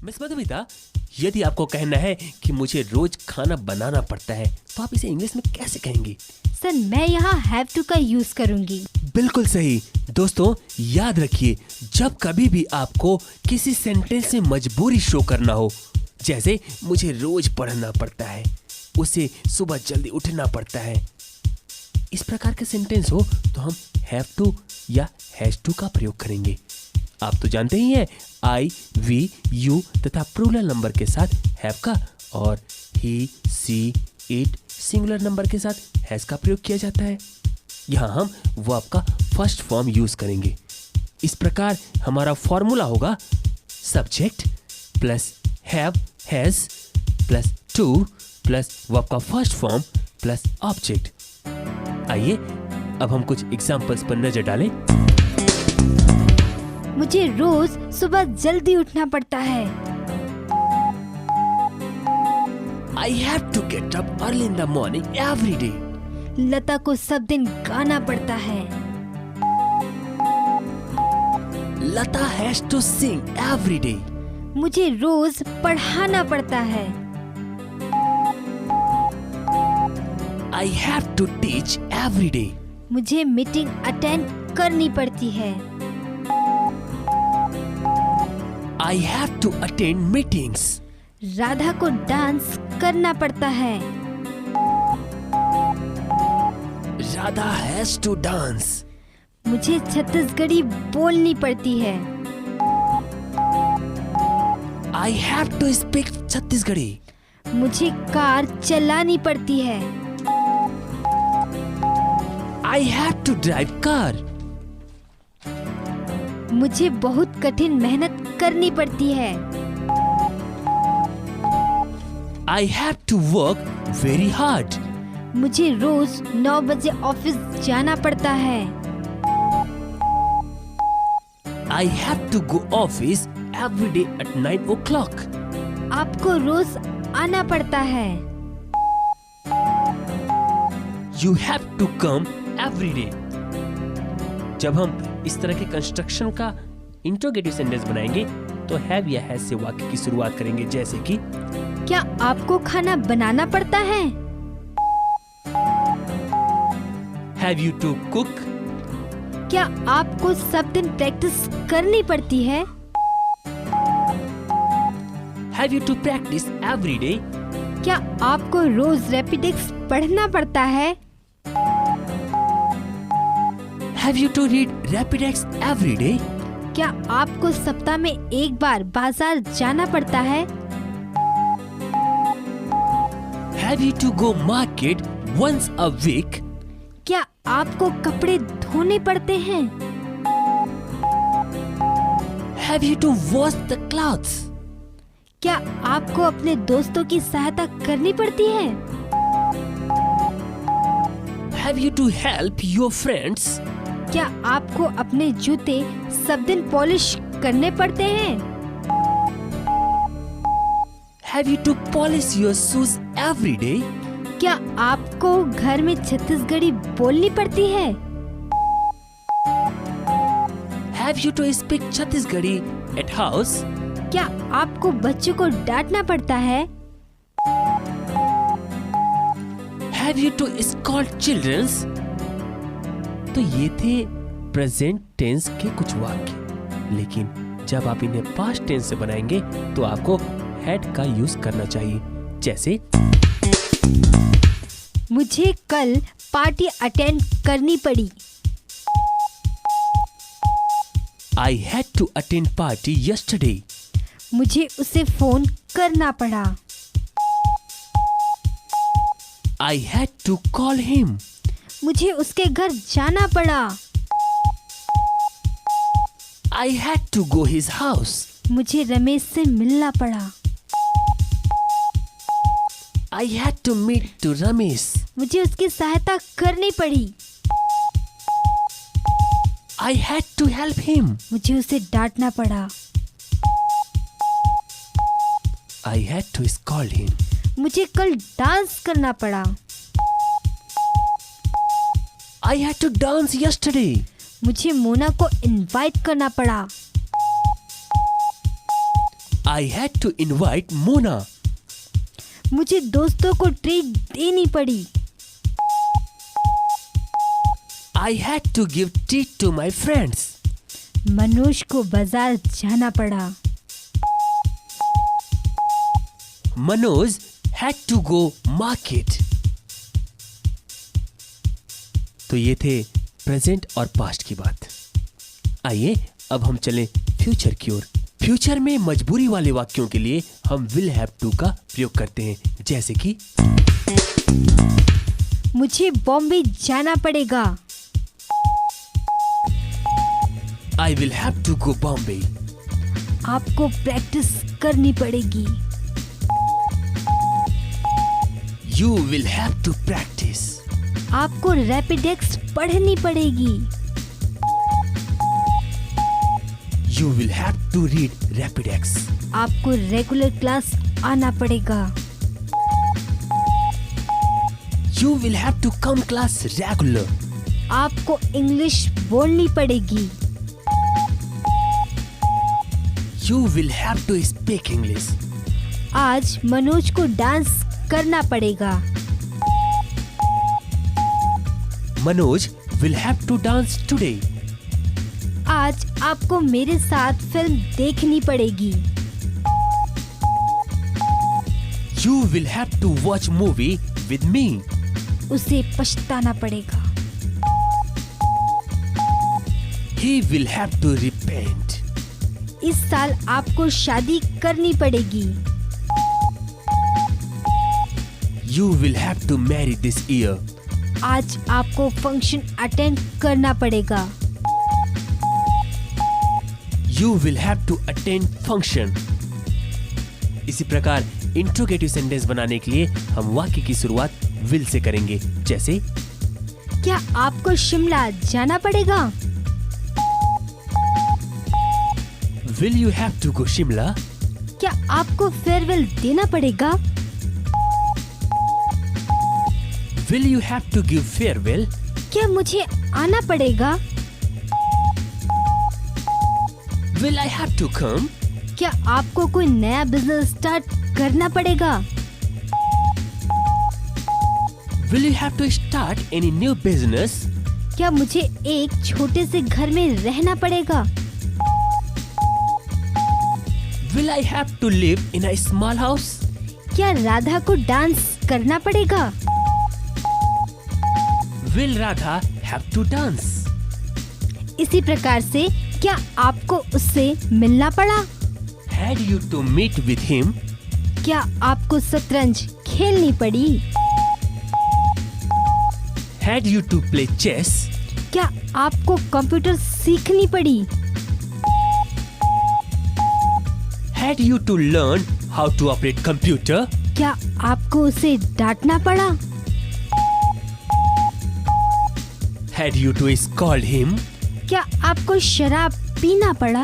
Miss Madhumita, यदि आपको कहना है कि मुझे रोज खाना बनाना पड़ता है तो आप इसे इंग्लिश में कैसे कहेंगे? सर, मैं यहाँ हैव टू का यूज करूंगी। बिल्कुल सही। दोस्तों याद रखिए, जब कभी भी आपको किसी सेंटेंस में मजबूरी शो करना हो, जैसे मुझे रोज पढ़ना पड़ता है, उसे सुबह जल्दी उठना पड़ता है, इस प्रकार के सेंटेंस हो तो हम हैव टू या हैज टू का प्रयोग करेंगे। आप तो जानते ही हैं, आई, वी, यू तथा प्लूरल नंबर के साथ हैव का और ही, सी, इट सिंगुलर नंबर के साथ हैज का प्रयोग किया जाता है। यहाँ हम वर्ब का फर्स्ट फॉर्म यूज करेंगे। इस प्रकार हमारा फॉर्मूला होगा subject plus have has plus two plus verb का फर्स्ट फॉर्म प्लस ऑब्जेक्ट। आइए अब हम कुछ एग्जांपल्स पर नजर डालें। मुझे रोज सुबह जल्दी उठना पड़ता है। I have to get up early in the morning every day. लता को सब दिन गाना पड़ता है। Lata has to sing every day. मुझे रोज पढ़ाना पड़ता है। I have to teach every day. मुझे मीटिंग अटेंड करनी पड़ती है। I have to attend meetings. Radha को डांस करना पड़ता है। Radha has to dance. मुझे छत्तीसगढ़ी बोलनी पड़ती है। I have to speak Chhattisgarhi. मुझे कार चलानी पड़ती है। I have to drive car. मुझे बहुत कठिन मेहनत करनी पड़ती है। I have to work very hard. मुझे रोज 9 बजे ऑफिस जाना पड़ता है। I have to go office every day at 9 o'clock. आपको रोज आना पड़ता है। You have to come every day. जब हम इस तरह के कंस्ट्रक्शन का इंट्रोगेटिव सेंटेंस बनाएंगे तो हैव या हैज से वाक्य की शुरुआत करेंगे, जैसे कि क्या आपको खाना बनाना पड़ता है? Have you to cook? क्या आपको सब दिन प्रैक्टिस करनी पड़ती है? Have you to practice every day? क्या आपको रोज रैपिडेक्स पढ़ना पड़ता है? Have you to read Rapidex every day? क्या आपको सप्ताह में एक बार बाजार जाना पड़ता है? Have you to go market once a week? क्या आपको कपड़े धोने पड़ते हैं? Have you to wash the clothes? क्या आपको अपने दोस्तों की सहायता करनी पड़ती है? Have you to help your friends? क्या आपको अपने जूते सब दिन पॉलिश करने पड़ते हैं? Have you to polish your shoes every day? क्या आपको घर में छत्तीसगढ़ी बोलनी पड़ती है? Have you to speak Chhattisgarhi at house? क्या आपको बच्चों को डांटना पड़ता है? Have you to scold children? तो ये थे प्रेजेंट टेंस के कुछ वाक्य, लेकिन जब आप इन्हें पास्ट टेंस से बनाएंगे तो आपको हैड का यूज करना चाहिए, जैसे मुझे कल पार्टी अटेंड करनी पड़ी। I had to attend party yesterday. मुझे उसे फोन करना पड़ा। I had to call him. मुझे उसके घर जाना पड़ा। I had to go his house. मुझे रमेश से मिलना पड़ा। I had to meet to Ramesh. मुझे उसकी सहायता करनी पड़ी। I had to help him. मुझे उसे डांटना पड़ा। I had to scold him. मुझे कल डांस करना पड़ा। I had to dance yesterday. मुझे मोना को इनवाइट करना पड़ा। I had to invite Mona. मुझे दोस्तों को ट्रीट देनी पड़ी। I had to give treat to my friends. Manoj को बाजार जाना पड़ा। Manoj had to go market. तो ये थे प्रेजेंट और पास्ट की बात। आइए अब हम चलें फ्यूचर की ओर। फ्यूचर में मजबूरी वाले वाक्यों के लिए हम विल हैव टू का प्रयोग करते हैं, जैसे कि मुझे बॉम्बे जाना पड़ेगा। I will have to go Bombay. आपको प्रैक्टिस करनी पड़ेगी। You will have to practice. आपको रैपिडेक्स पढ़नी पड़ेगी। You will have to read Rapidex. आपको रेगुलर क्लास आना पड़ेगा। You will have to come class regular. आपको इंग्लिश बोलनी पड़ेगी। You will have to speak English. आज मनोज को डांस करना पड़ेगा। Manoj will have to dance today. आज आपको मेरे साथ फिल्म देखनी पड़ेगी। You will have to watch movie with me. उसे पछताना पड़ेगा। He will have to repent. इस साल आपको शादी करनी पड़ेगी। You will have to marry this year. आज आपको फंक्शन अटेंड करना पड़ेगा। You will have to attend function. इसी प्रकार इंट्रोगेटिव सेंटेंस बनाने के लिए हम वाक्य की शुरुआत will से करेंगे, जैसे क्या आपको शिमला जाना पड़ेगा? Will you have to go Shimla? क्या आपको फेयरवेल देना पड़ेगा? Will you have to give farewell? क्या मुझे आना पड़ेगा? Will I have to come? क्या आपको कोई नया बिजनेस स्टार्ट करना पड़ेगा? Will you have to start any new business? क्या मुझे एक छोटे से घर में रहना पड़ेगा? Will I have to live in a small house? क्या राधा को डांस करना पड़ेगा? Will Radha have to dance? इसी प्रकार से क्या आपको उससे मिलना पड़ा? Had you to meet with him? क्या आपको शतरंज खेलनी पड़ी? Had you to play chess? क्या आपको कंप्यूटर सीखनी पड़ी? Had you to learn how to operate computer? क्या आपको उसे डांटना पड़ा? Had you to scold him? क्या आपको शराब पीना पड़ा?